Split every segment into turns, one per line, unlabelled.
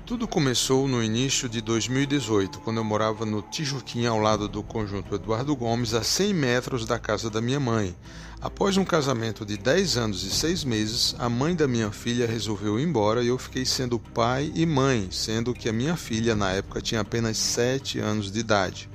Tudo começou no início de 2018, quando eu morava no Tijuquinha, ao lado do Conjunto Eduardo Gomes, a 100 metros da casa da minha mãe. Após um casamento de 10 anos e 6 meses, a mãe da minha filha resolveu ir embora e eu fiquei sendo pai e mãe, sendo que a minha filha na época tinha apenas 7 anos de idade.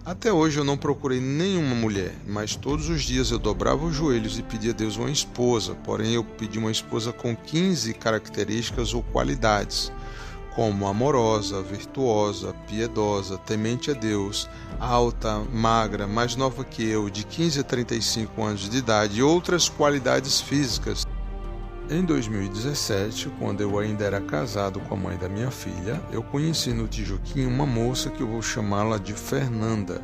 Até hoje eu não procurei nenhuma mulher, mas todos os dias eu dobrava os joelhos e pedia a Deus uma esposa, porém eu pedi uma esposa com 15 características ou qualidades, como amorosa, virtuosa, piedosa, temente a Deus, alta, magra, mais nova que eu, de 15 a 35 anos de idade e outras qualidades físicas. Em 2017, quando eu ainda era casado com a mãe da minha filha, eu conheci no Tijuquinho uma moça que eu vou chamá-la de Fernanda.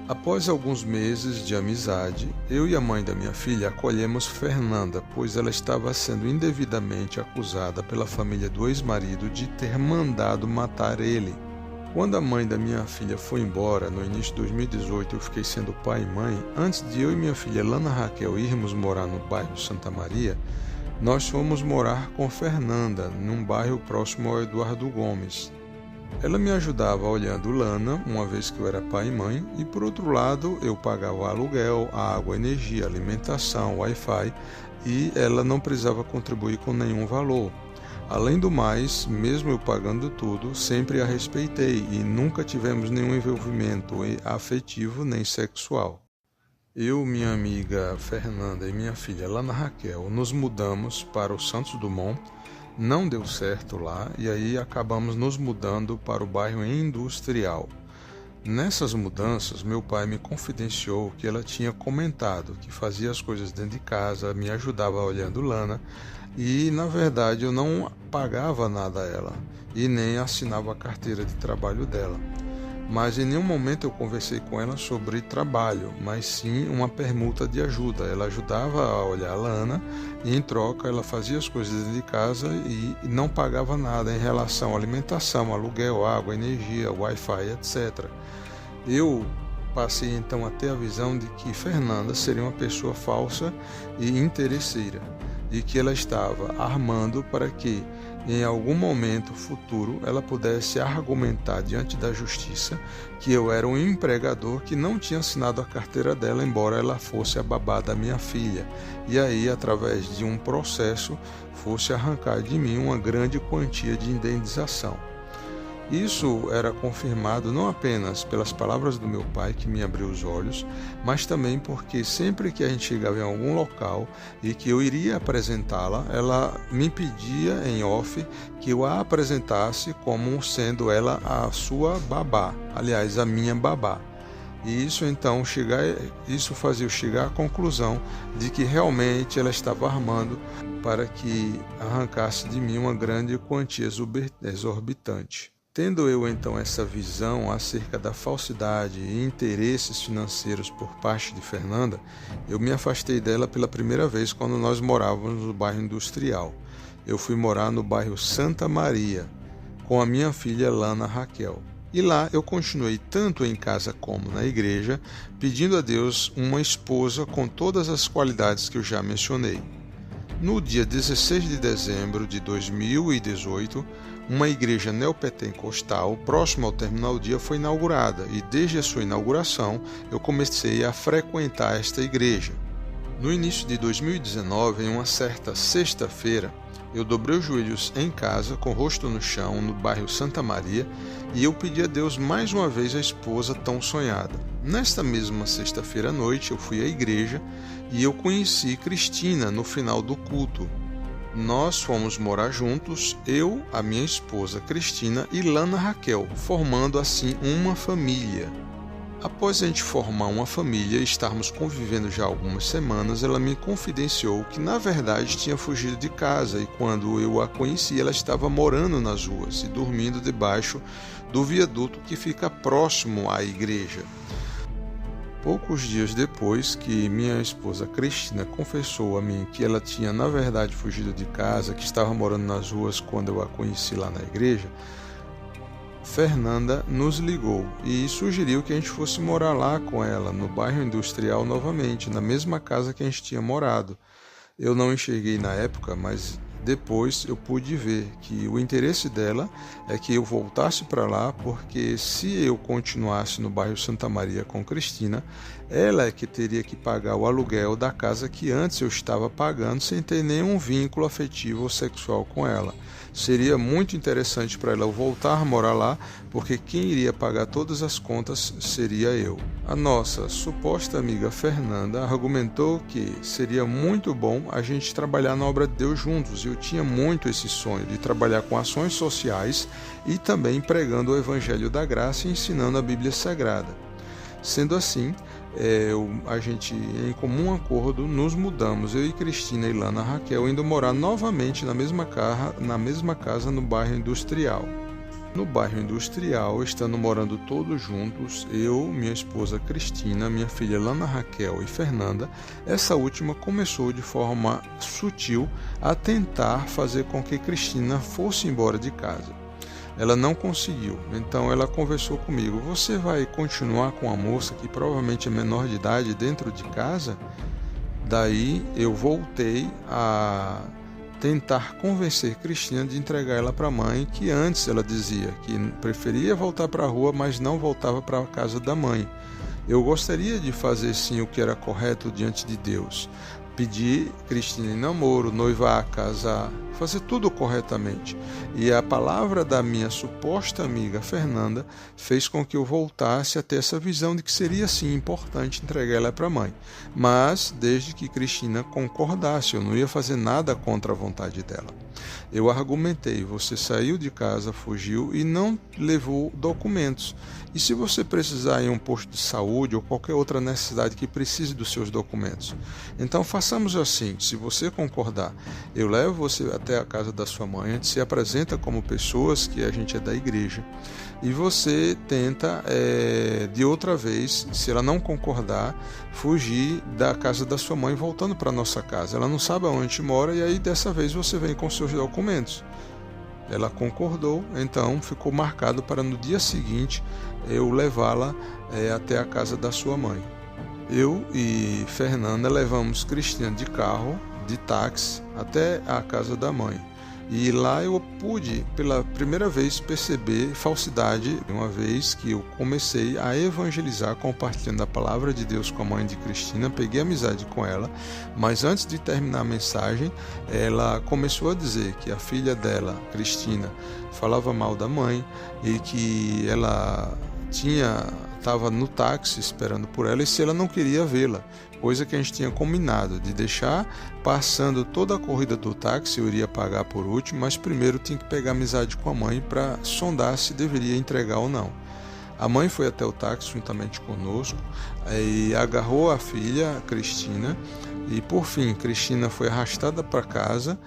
Após alguns meses de amizade, eu e a mãe da minha filha acolhemos Fernanda, pois ela estava sendo indevidamente acusada pela família do ex-marido de ter mandado matar ele. Quando a mãe da minha filha foi embora, no início de 2018, eu fiquei sendo pai e mãe. Antes de eu e minha filha Lana Raquel irmos morar no bairro Santa Maria, nós fomos morar com Fernanda, num bairro próximo ao Eduardo Gomes. Ela me ajudava olhando Lana, uma vez que eu era pai e mãe, e por outro lado eu pagava aluguel, água, energia, alimentação, Wi-Fi, e ela não precisava contribuir com nenhum valor. Além do mais, mesmo eu pagando tudo, sempre a respeitei e nunca tivemos nenhum envolvimento afetivo nem sexual. Eu, minha amiga Fernanda e minha filha Lana Raquel nos mudamos para o Santos Dumont. Não deu certo lá e aí acabamos nos mudando para o bairro Industrial. Nessas mudanças, meu pai me confidenciou que ela tinha comentado que fazia as coisas dentro de casa, me ajudava olhando Lana e, na verdade, eu não pagava nada a ela e nem assinava a carteira de trabalho dela. Mas em nenhum momento eu conversei com ela sobre trabalho, mas sim uma permuta de ajuda. Ela ajudava a olhar a Lana e em troca ela fazia as coisas dentro de casa e não pagava nada em relação à alimentação, aluguel, água, energia, Wi-Fi, etc. Eu passei então a ter a visão de que Fernanda seria uma pessoa falsa e interesseira e que ela estava armando para que em algum momento futuro ela pudesse argumentar diante da justiça que eu era um empregador que não tinha assinado a carteira dela, embora ela fosse a babá da minha filha, e aí através de um processo fosse arrancar de mim uma grande quantia de indenização. Isso era confirmado não apenas pelas palavras do meu pai, que me abriu os olhos, mas também porque sempre que a gente chegava em algum local e que eu iria apresentá-la, ela me pedia em off que eu a apresentasse como sendo ela a sua babá, aliás, a minha babá. E isso fazia eu chegar à conclusão de que realmente ela estava armando para que arrancasse de mim uma grande quantia exorbitante. Tendo eu então essa visão acerca da falsidade e interesses financeiros por parte de Fernanda, eu me afastei dela pela primeira vez quando nós morávamos no bairro Industrial. Eu fui morar no bairro Santa Maria, com a minha filha Lana Raquel. E lá eu continuei tanto em casa como na igreja, pedindo a Deus uma esposa com todas as qualidades que eu já mencionei. No dia 16 de dezembro de 2018, uma igreja neopentecostal próxima ao Terminal Dia foi inaugurada e desde a sua inauguração eu comecei a frequentar esta igreja. No início de 2019, em uma certa sexta-feira, eu dobrei os joelhos em casa, com o rosto no chão, no bairro Santa Maria, e eu pedi a Deus mais uma vez a esposa tão sonhada. Nesta mesma sexta-feira à noite, eu fui à igreja e eu conheci Cristina no final do culto. Nós fomos morar juntos, eu, a minha esposa Cristina e Lana Raquel, formando assim uma família. Após a gente formar uma família e estarmos convivendo já algumas semanas, ela me confidenciou que na verdade tinha fugido de casa e quando eu a conheci ela estava morando nas ruas e dormindo debaixo do viaduto que fica próximo à igreja. Poucos dias depois que minha esposa Cristina confessou a mim que ela tinha na verdade fugido de casa, que estava morando nas ruas quando eu a conheci lá na igreja, Fernanda nos ligou e sugeriu que a gente fosse morar lá com ela, no bairro Industrial novamente, na mesma casa que a gente tinha morado. Eu não enxerguei na época, mas Depois eu pude ver que o interesse dela é que eu voltasse para lá, porque se eu continuasse no bairro Santa Maria com Cristina, ela é que teria que pagar o aluguel da casa que antes eu estava pagando sem ter nenhum vínculo afetivo ou sexual com ela. Seria muito interessante para ela voltar a morar lá, porque quem iria pagar todas as contas seria eu. A nossa suposta amiga Fernanda argumentou que seria muito bom a gente trabalhar na obra de Deus juntos. Eu tinha muito esse sonho de trabalhar com ações sociais e também pregando o Evangelho da Graça e ensinando a Bíblia Sagrada. Sendo assim, a gente, em comum acordo, nos mudamos, eu e Cristina, Ilana, Raquel, indo morar novamente na mesma casa no bairro Industrial. No bairro Industrial, estando morando todos juntos, eu, minha esposa Cristina, minha filha Ilana, Raquel e Fernanda, essa última começou de forma sutil a tentar fazer com que Cristina fosse embora de casa. Ela não conseguiu, então ela conversou comigo: você vai continuar com a moça que provavelmente é menor de idade dentro de casa? Daí eu voltei a tentar convencer Cristina de entregar ela para a mãe, que antes ela dizia que preferia voltar para a rua, mas não voltava para a casa da mãe. Eu gostaria de fazer sim o que era correto diante de Deus, pedir Cristina em namoro, noivar, casar, fazer tudo corretamente. E a palavra da minha suposta amiga Fernanda fez com que eu voltasse a ter essa visão de que seria sim importante entregar ela para a mãe, mas desde que Cristina concordasse, eu não ia fazer nada contra a vontade dela. Eu argumentei: você saiu de casa, fugiu e não levou documentos. E se você precisar ir a um posto de saúde ou qualquer outra necessidade que precise dos seus documentos? Então façamos assim: se você concordar, eu levo você até a casa da sua mãe, a gente se apresenta como pessoas que a gente é da igreja, e você tenta, de outra vez, se ela não concordar, fugir da casa da sua mãe voltando para a nossa casa. Ela não sabe onde a gente mora e aí dessa vez você vem com seus documentos. Ela concordou, então ficou marcado para no dia seguinte eu levá-la até a casa da sua mãe. Eu e Fernanda levamos Cristina de carro, de táxi, até a casa da mãe. E lá eu pude, pela primeira vez, perceber falsidade, uma vez que eu comecei a evangelizar, compartilhando a palavra de Deus com a mãe de Cristina, peguei amizade com ela, mas antes de terminar a mensagem, ela começou a dizer que a filha dela, Cristina, falava mal da mãe e que ela estava no táxi esperando por ela e se ela não queria vê-la, coisa que a gente tinha combinado de deixar passando toda a corrida do táxi, eu iria pagar por último, mas primeiro tinha que pegar amizade com a mãe para sondar se deveria entregar ou não. A mãe foi até o táxi juntamente conosco e agarrou a filha, Cristina, e por fim Cristina foi arrastada para casa,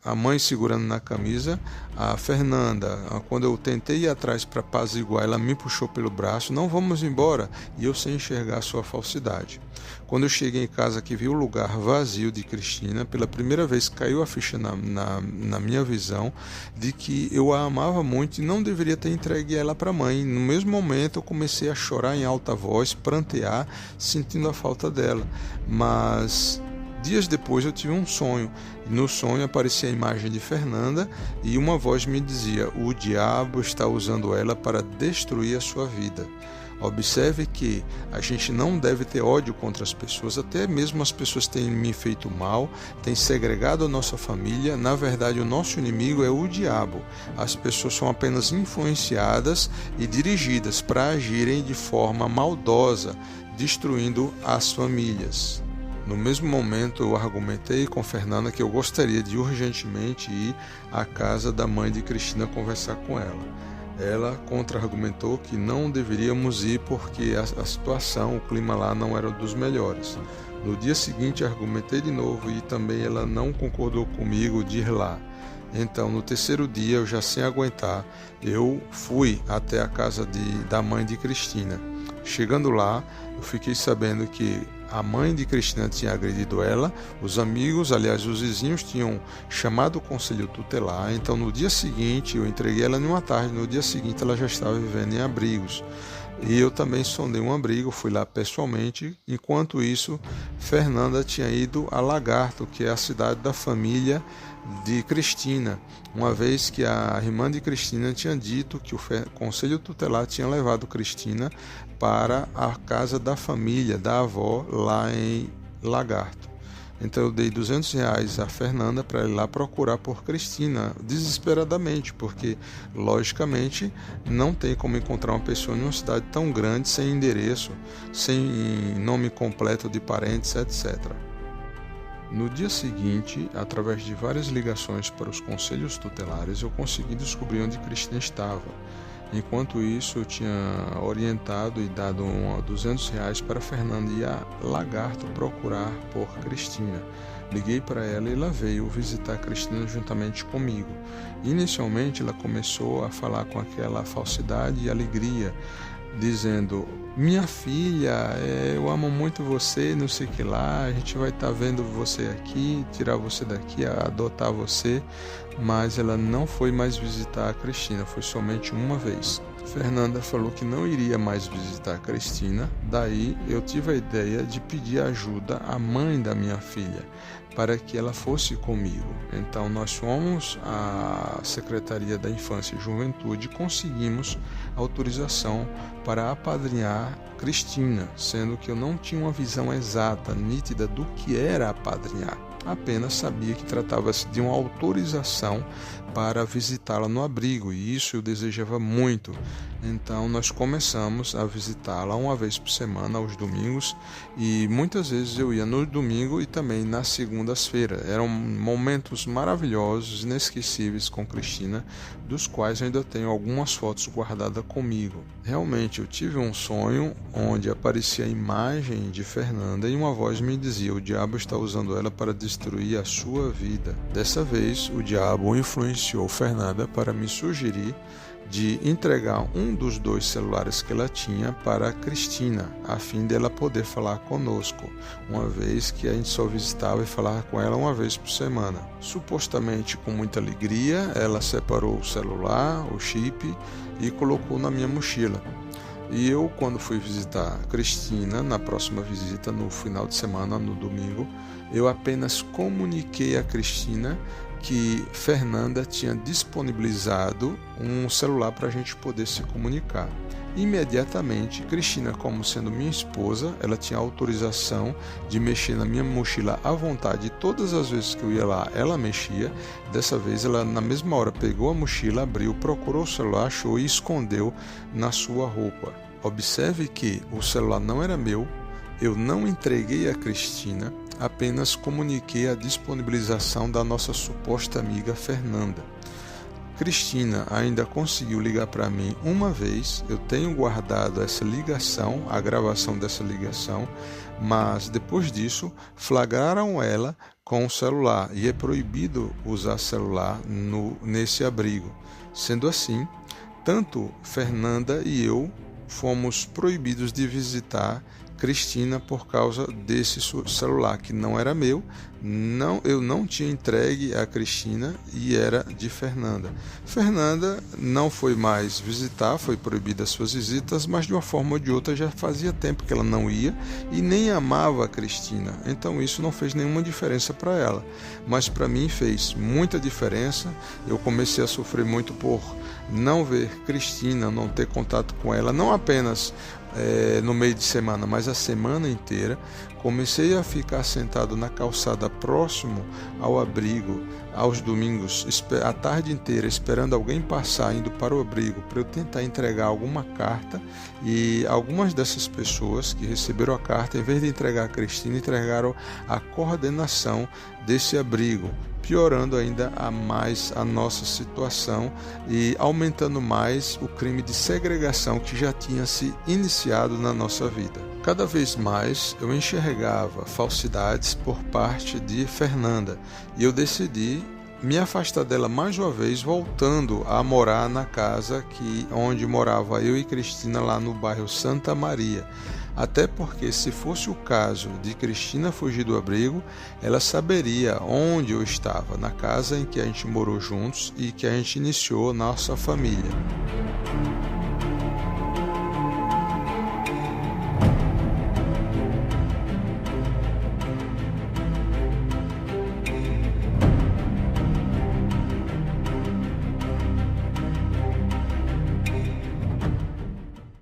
a mãe segurando na camisa. A Fernanda, quando eu tentei ir atrás para apaziguar, ela me puxou pelo braço: não vamos embora, e eu sem enxergar a sua falsidade. Quando eu cheguei em casa, que vi o lugar vazio de Cristina, pela primeira vez caiu a ficha na minha visão de que eu a amava muito e não deveria ter entregue ela para a mãe. No mesmo momento eu comecei a chorar em alta voz, prantear, sentindo a falta dela, mas dias depois eu tive um sonho. No sonho aparecia a imagem de Fernanda e uma voz me dizia: o diabo está usando ela para destruir a sua vida. Observe que a gente não deve ter ódio contra as pessoas, até mesmo as pessoas têm me feito mal, têm segregado a nossa família. Na verdade, o nosso inimigo é o diabo. As pessoas são apenas influenciadas e dirigidas para agirem de forma maldosa, destruindo as famílias. No mesmo momento, eu argumentei com Fernanda que eu gostaria de urgentemente ir à casa da mãe de Cristina conversar com ela. Ela contra-argumentou que não deveríamos ir porque a situação, o clima lá não era dos melhores. No dia seguinte, argumentei de novo e também ela não concordou comigo de ir lá. Então, no terceiro dia, eu já sem aguentar, eu fui até a casa da mãe de Cristina. Chegando lá, eu fiquei sabendo que a mãe de Cristina tinha agredido ela, os amigos, aliás, os vizinhos tinham chamado o conselho tutelar. Então, no dia seguinte, eu entreguei ela em uma tarde, no dia seguinte ela já estava vivendo em abrigos. E eu também sondei um abrigo, fui lá pessoalmente. Enquanto isso, Fernanda tinha ido a Lagarto, que é a cidade da família de Cristina, uma vez que a irmã de Cristina tinha dito que o Conselho Tutelar tinha levado Cristina para a casa da família, da avó, lá em Lagarto. Então eu dei R$200 a Fernanda para ir lá procurar por Cristina, desesperadamente, porque logicamente não tem como encontrar uma pessoa em uma cidade tão grande sem endereço, sem nome completo de parentes, etc. No dia seguinte, através de várias ligações para os conselhos tutelares, eu consegui descobrir onde Cristina estava. Enquanto isso, eu tinha orientado e dado R$200 para Fernanda ir a Lagarto procurar por Cristina. Liguei para ela e ela veio visitar Cristina juntamente comigo. Inicialmente, ela começou a falar com aquela falsidade e alegria, dizendo: minha filha, eu amo muito você, não sei o que lá, a gente vai estar vendo você aqui, tirar você daqui, adotar você. Mas ela não foi mais visitar a Cristina, foi somente uma vez. Fernanda falou que não iria mais visitar a Cristina, daí eu tive a ideia de pedir ajuda à mãe da minha filha, para que ela fosse comigo. Então nós fomos à Secretaria da Infância e Juventude e conseguimos autorização para apadrinhar Cristina, sendo que eu não tinha uma visão exata, nítida do que era apadrinhar. Apenas sabia que tratava-se de uma autorização para visitá-la no abrigo, e isso eu desejava muito. Então nós começamos a visitá-la uma vez por semana, aos domingos, e muitas vezes eu ia no domingo e também nas segundas-feiras. Eram momentos maravilhosos, inesquecíveis com Cristina, dos quais eu ainda tenho algumas fotos guardadas comigo. Realmente eu tive um sonho onde aparecia a imagem de Fernanda e uma voz me dizia: o diabo está usando ela para destruir a sua vida. Dessa vez o diabo influenciou Fernanda para me sugerir de entregar um dos 2 celulares que ela tinha para Cristina, a fim dela poder falar conosco, uma vez que a gente só visitava e falava com ela uma vez por semana. Supostamente com muita alegria, ela separou o celular, o chip, e colocou na minha mochila. E eu, quando fui visitar Cristina, na próxima visita, no final de semana, no domingo, eu apenas comuniquei a Cristina que Fernanda tinha disponibilizado um celular para a gente poder se comunicar. Imediatamente, Cristina, como sendo minha esposa, ela tinha autorização de mexer na minha mochila à vontade. Todas as vezes que eu ia lá, ela mexia. Dessa vez, ela na mesma hora pegou a mochila, abriu, procurou o celular, achou e escondeu na sua roupa. Observe que o celular não era meu, eu não entreguei a Cristina, apenas comuniquei a disponibilização da nossa suposta amiga Fernanda. Cristina ainda conseguiu ligar para mim uma vez, eu tenho guardado essa ligação, a gravação dessa ligação, mas depois disso flagraram ela com o celular e é proibido usar celular nesse abrigo. Sendo assim, tanto Fernanda e eu fomos proibidos de visitar Cristina por causa desse celular que não era meu, eu não tinha entregue a Cristina e era de Fernanda. Fernanda não foi mais visitar, foi proibida as suas visitas, mas de uma forma ou de outra já fazia tempo que ela não ia e nem amava a Cristina, então isso não fez nenhuma diferença para ela, mas para mim fez muita diferença. Eu comecei a sofrer muito por não ver Cristina, não ter contato com ela, não apenas no meio de semana, mas a semana inteira. Comecei a ficar sentado na calçada próximo ao abrigo aos domingos, a tarde inteira, esperando alguém passar, indo para o abrigo, para eu tentar entregar alguma carta, e algumas dessas pessoas que receberam a carta, em vez de entregar a Cristina, entregaram a coordenação desse abrigo, piorando ainda mais a nossa situação e aumentando mais o crime de segregação que já tinha se iniciado na nossa vida. Cada vez mais eu enxergava falsidades por parte de Fernanda e eu decidi me afastar dela mais uma vez, voltando a morar na casa onde morava eu e Cristina, lá no bairro Santa Maria. Até porque, se fosse o caso de Cristina fugir do abrigo, ela saberia onde eu estava, na casa em que a gente morou juntos e que a gente iniciou nossa família.